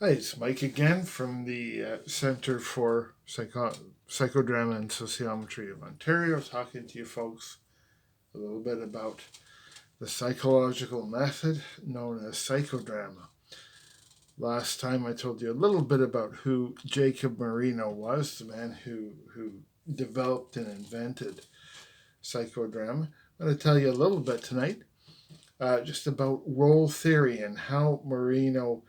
Hi, it's Mike again from the Center for Psychodrama and Sociometry of Ontario, talking to you folks a little bit about the psychological method known as psychodrama. Last time I told you a little bit about who Jacob Marino was, the man who developed and invented psychodrama. I'm going to tell you a little bit tonight just about role theory and how Marino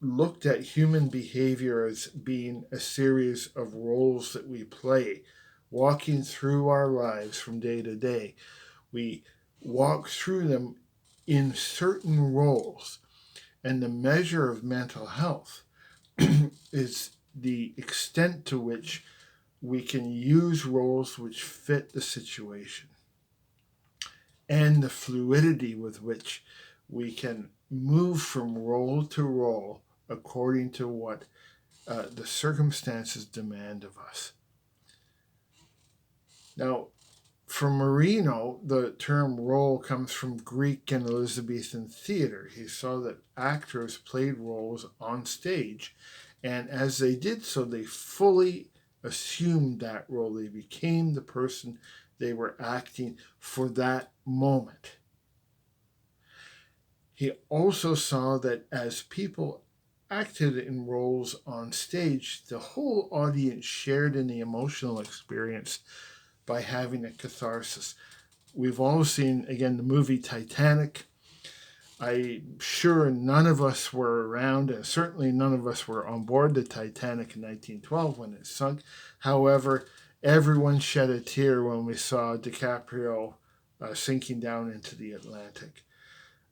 looked at human behavior as being a series of roles that we play, walking through our lives from day to day. We walk through them in certain roles, and the measure of mental health is the extent to which we can use roles which fit the situation and the fluidity with which we can move from role to role according to what the circumstances demand of us. Now, for Marino, the term role comes from Greek and Elizabethan theater. He saw that actors played roles on stage, and as they did so, they fully assumed that role. They became the person they were acting for that moment. He also saw that as people acted in roles on stage, the whole audience shared in the emotional experience by having a catharsis. We've all seen, again, the movie Titanic. I'm sure none of us were around, and certainly none of us were on board the Titanic in 1912 when it sunk. However, everyone shed a tear when we saw DiCaprio sinking down into the Atlantic.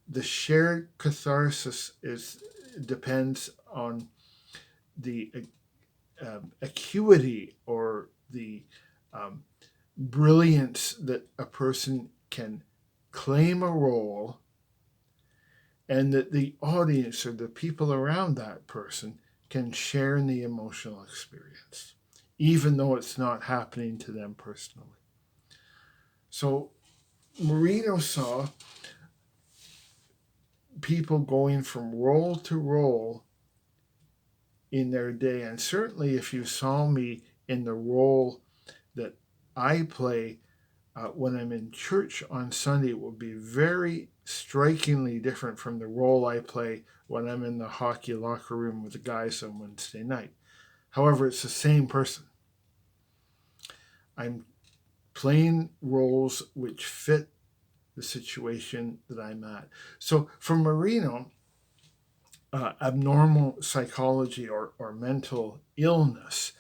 The shared catharsis depends on the acuity or the brilliance that a person can claim a role, and that the audience or the people around that person can share in the emotional experience, even though it's not happening to them personally. So Marino saw people going from role to role in their day. And certainly, if you saw me in the role that I play when I'm in church on Sunday, it will be very strikingly different from the role I play when I'm in the hockey locker room with the guys on Wednesday night. However, it's the same person. I'm playing roles which fit the situation that I'm at. So for Marino, abnormal psychology or mental illness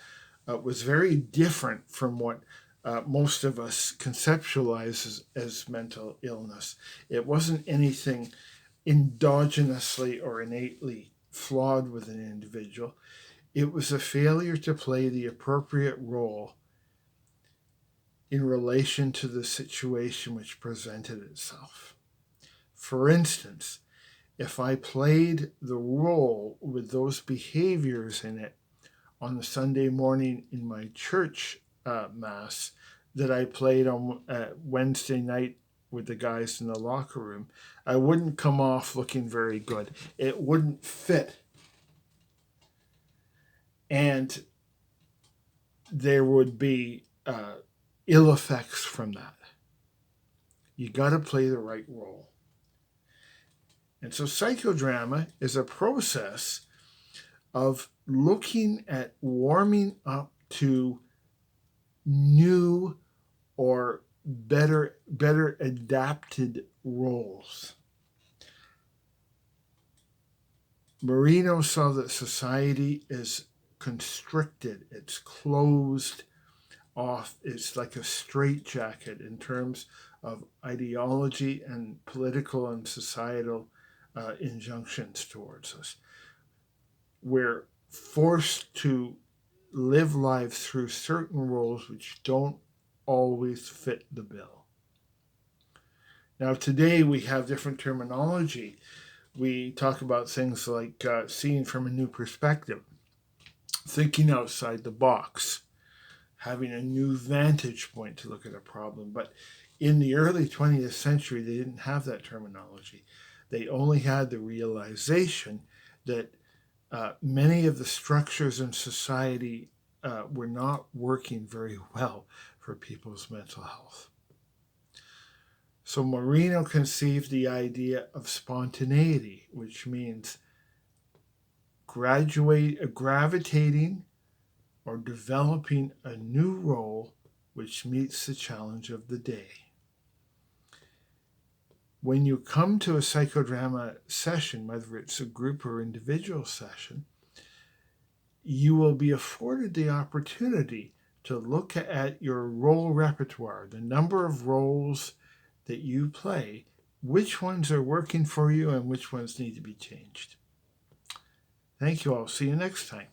was very different from what most of us conceptualize as mental illness. It wasn't anything endogenously or innately flawed with an individual. It was a failure to play the appropriate role in relation to the situation which presented itself. For instance, if I played the role with those behaviors in it on the Sunday morning in my church mass that I played on Wednesday night with the guys in the locker room, I wouldn't come off looking very good. It wouldn't fit. And there would be ill effects from that. You got to play the right role. And so psychodrama is a process of looking at warming up to new or better adapted roles. Marino saw that society is constricted, it's closed off, it's like a straitjacket in terms of ideology and political and societal injunctions towards us. We're forced to live lives through certain roles which don't always fit the bill. Now, today we have different terminology. We talk about things like seeing from a new perspective, thinking outside the box, having a new vantage point to look at a problem. But in the early 20th century, they didn't have that terminology. They only had the realization that many of the structures in society were not working very well for people's mental health. So Moreno conceived the idea of spontaneity, which means gravitating or developing a new role which meets the challenge of the day. When you come to a psychodrama session, whether it's a group or individual session, you will be afforded the opportunity to look at your role repertoire, the number of roles that you play, which ones are working for you and which ones need to be changed. Thank you all. See you next time.